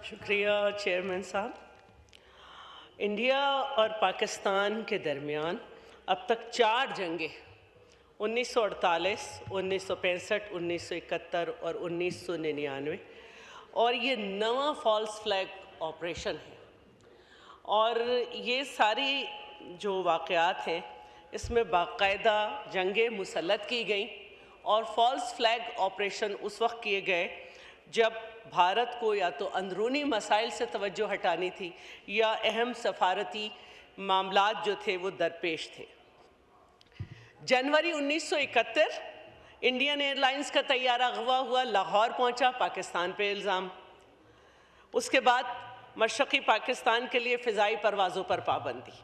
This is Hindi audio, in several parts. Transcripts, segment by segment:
शुक्रिया चेयरमैन साहब। इंडिया और पाकिस्तान के दरमियान अब तक 4 जंगें 1948, 1965, 1971 और 1999 और ये नवा फॉल्स फ्लैग ऑपरेशन है। और ये सारी जो वाक़यात हैं इसमें बाकायदा जंगें मुसल्लत की गई और फॉल्स फ्लैग ऑपरेशन उस वक्त किए गए जब भारत को या तो अंदरूनी मसाइल से तवज्जो हटानी थी या अहम सफारती मामलात जो थे वो दरपेश थे। जनवरी 1971 इंडियन एयरलाइंस का तैयारा अगवा हुआ, लाहौर पहुंचा, पाकिस्तान पे इल्ज़ाम। उसके बाद मशरक़ी पाकिस्तान के लिए फ़िज़ाई परवाज़ों पर पाबंदी।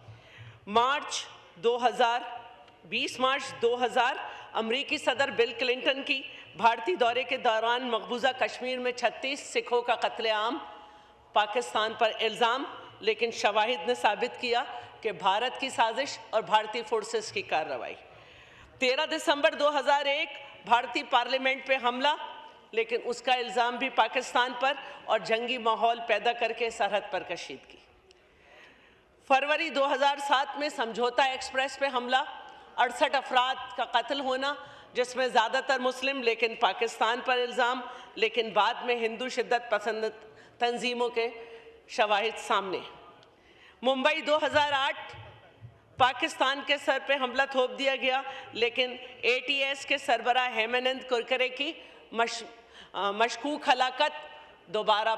20 मार्च 2000 अमरीकी सदर बिल क्लिंटन की भारतीय दौरे के दौरान मकबूजा कश्मीर में 36 सिखों का कत्लेआम, पाकिस्तान पर इल्ज़ाम, लेकिन शवाहिद ने साबित किया कि भारत की साजिश और भारतीय फोर्सेस की कार्रवाई। 13 दिसंबर 2001 भारतीय पार्लियामेंट पे हमला, लेकिन उसका इल्ज़ाम भी पाकिस्तान पर और जंगी माहौल पैदा करके सरहद पर कशीदगी। फरवरी 2007 में समझौता एक्सप्रेस पे हमला, 68 अफराद का कत्ल होना, जिसमें ज़्यादातर मुस्लिम, लेकिन पाकिस्तान पर इल्ज़ाम, लेकिन बाद में हिंदू शिद्दत पसंद तंजीमों के शवाहिद सामने। मुंबई 2008 पाकिस्तान के सर पे हमला थोप दिया गया, लेकिन ATS के सरबराह हेमानंद कुरकरे की मशकूक हलाकत, दोबारा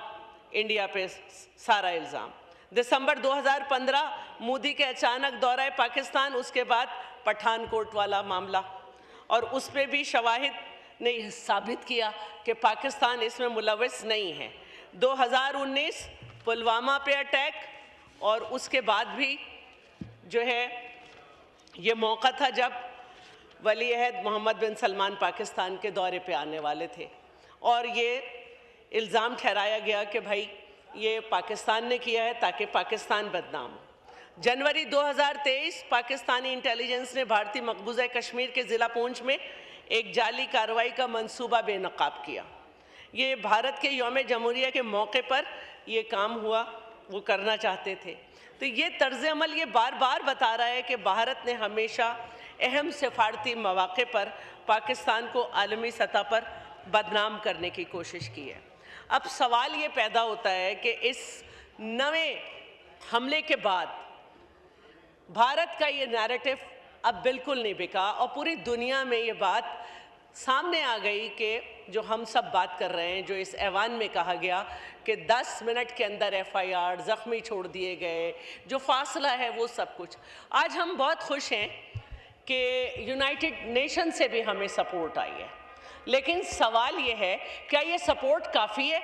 इंडिया पे सारा इल्ज़ाम। दिसंबर 2015 मोदी के अचानक दौरा पाकिस्तान, उसके बाद पठानकोट वाला मामला, और उस पर भी शवाहिद ने साबित किया कि पाकिस्तान इसमें मुलव्वस नहीं है। 2019 पुलवामा पे अटैक, और उसके बाद भी जो है ये मौका था जब वली अहद मोहम्मद बिन सलमान पाकिस्तान के दौरे पे आने वाले थे, और ये इल्ज़ाम ठहराया गया कि भाई ये पाकिस्तान ने किया है ताकि पाकिस्तान बदनाम हो। जनवरी 2023 पाकिस्तानी इंटेलिजेंस ने भारतीय मकबूजा कश्मीर के ज़िला पूंछ में एक जाली कार्रवाई का मंसूबा बेनकाब किया। ये भारत के यौम जमहूरिया के मौके पर ये काम हुआ, वो करना चाहते थे। तो ये तर्ज़ अमल ये बार बार बता रहा है कि भारत ने हमेशा अहम सफारती मौक़े पर पाकिस्तान को आलमी सतह पर बदनाम करने की कोशिश की है। अब सवाल ये पैदा होता है कि इस नए हमले के बाद भारत का ये नैरेटिव अब बिल्कुल नहीं बिका और पूरी दुनिया में ये बात सामने आ गई कि जो हम सब बात कर रहे हैं, जो इस ऐवान में कहा गया कि 10 मिनट के अंदर FIR, ज़ख्मी छोड़ दिए गए, जो फासला है वो सब कुछ। आज हम बहुत खुश हैं कि यूनाइटेड नेशन से भी हमें सपोर्ट आई है, लेकिन सवाल ये है क्या ये सपोर्ट काफ़ी है?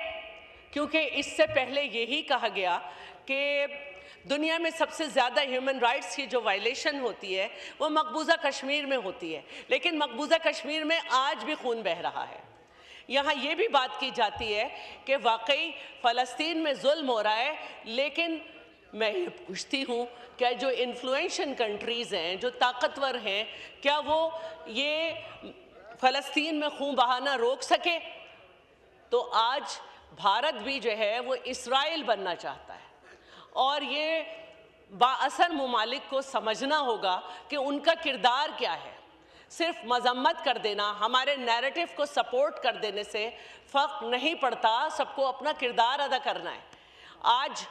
क्योंकि इससे पहले यही कहा गया कि दुनिया में सबसे ज़्यादा ह्यूमन राइट्स की जो वायलेशन होती है वो मकबूजा कश्मीर में होती है, लेकिन मकबूजा कश्मीर में आज भी खून बह रहा है। यहाँ ये भी बात की जाती है कि वाकई फ़लस्तीन में जुल्म हो रहा है, लेकिन मैं ये पूछती हूँ क्या जो इन्फ्लुएंशियल कंट्रीज़ हैं, जो ताकतवर हैं, क्या वो ये फ़लस्तीन में खून बहाना रोक सके? तो आज भारत भी जो है वो इस्राइल बनना चाहता है, और ये बाअसर मुमालिक को समझना होगा कि उनका किरदार क्या है। सिर्फ मजम्मत कर देना, हमारे नैरेटिव को सपोर्ट कर देने से फ़र्क नहीं पड़ता, सबको अपना किरदार अदा करना है। आज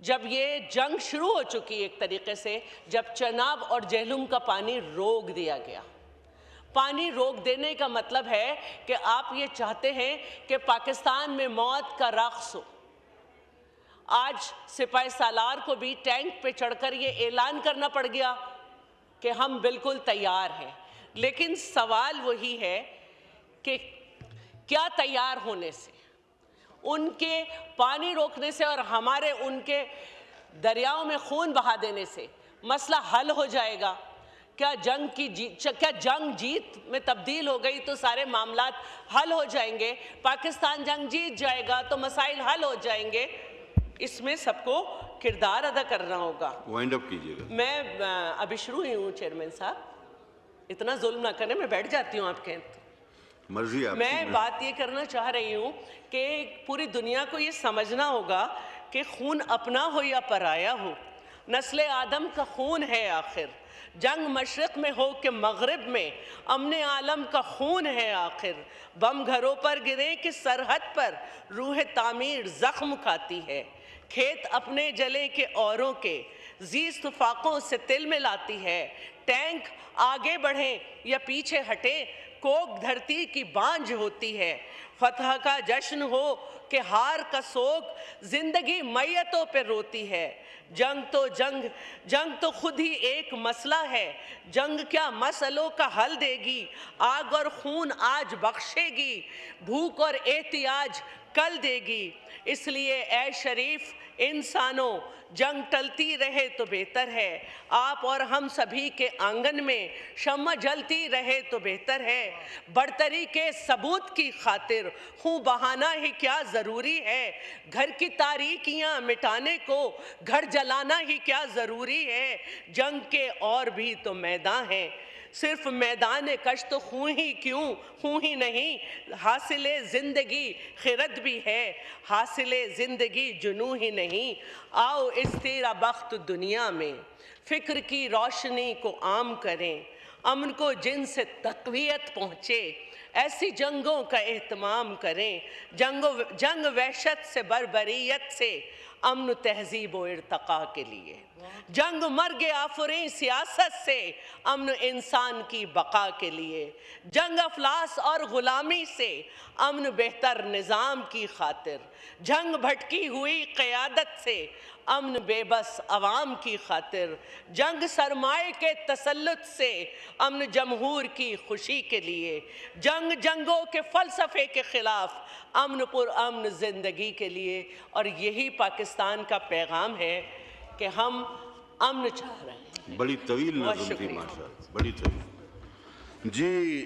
जब ये जंग शुरू हो चुकी है एक तरीके से, जब चनाब और जहलुम का पानी रोक दिया गया, पानी रोक देने का मतलब है कि आप ये चाहते हैं कि पाकिस्तान में मौत का रक़्स हो। आज सिपाही सालार को भी टैंक पे चढ़कर ये ऐलान करना पड़ गया कि हम बिल्कुल तैयार हैं, लेकिन सवाल वही है कि क्या तैयार होने से, उनके पानी रोकने से और हमारे उनके दरियाओं में खून बहा देने से मसला हल हो जाएगा? क्या जंग जीत में तब्दील हो गई तो सारे मामलात हल हो जाएंगे? पाकिस्तान जंग जीत जाएगा तो मसाइल हल हो जाएंगे? इसमें सबको किरदार अदा करना होगा। वाइंड अप कीजिएगा। मैं अभी शुरू ही हूँ चेयरमैन साहब, इतना जुल्म ना करें, मैं बैठ जाती हूँ आपके। मर्जी आपकी। मैं बात ये करना चाह रही हूँ कि पूरी दुनिया को ये समझना होगा कि खून अपना हो या पराया हो, नस्ल आदम का खून है आखिर। जंग मशरक़ में हो कि मगरिब में, अमने आलम का खून है आखिर। बम घरों पर गिरे कि सरहद पर रूह तामीर ज़ख्म खाती है। खेत अपने जले के औरों के जीस्त फाकों से तिल मिलाती है। टैंक आगे बढ़े या पीछे हटे, कोक धरती की बांझ होती है। फतह का जश्न हो कि हार का सोग, जिंदगी मैयतों पे रोती है। जंग तो खुद ही एक मसला है। जंग क्या मसलों का हल देगी, आग और खून आज बख्शेगी, भूख और एहतियाज कल देगी। इसलिए ए शरीफ इंसानों, जंग टलती रहे तो बेहतर है। आप और हम सभी के आंगन में शम्मा जलती रहे तो बेहतर है। बढ़तरी के सबूत की खातिर खून बहाना ही क्या ज़रूरी है। घर की तारीकियां मिटाने को घर जलाना ही क्या ज़रूरी है। जंग के और भी तो मैदान हैं, सिर्फ मैदान कश तो खून ही नहीं, हासिले ज़िंदगी खिरत भी है, हासिले ज़िंदगी जुनू ही नहीं। आओ इस तेरा बख्त दुनिया में फ़िक्र की रोशनी को आम करें, अमन को जिनसे तक़वियत पहुँचे, ऐसी जंगों का एहतमाम करें। जंग वहशत से बर्बरियत से, अमन तहजीब व इर्तक़ा के लिए। जंग मर्ग आफरीं सियासत से, अमन इंसान की बका के लिए। जंग अफलास और ग़ुलामी से, अमन बेहतर निज़ाम की खातिर। जंग भटकी हुई क़यादत से, अमन बेबस अवाम की खातिर। जंग सरमाए के तसल्लुत से, अमन जमहूर की खुशी के लिए। जंगों के फ़लसफ़े के ख़िलाफ़, अमन पुरअमन ज़िंदगी के लिए। और यही पाकिस्तान का पैगाम है कि हम अमन चाह रहे हैं। बड़ी तवील नज़म थी माशाअल्लाह, बड़ी तवील जी।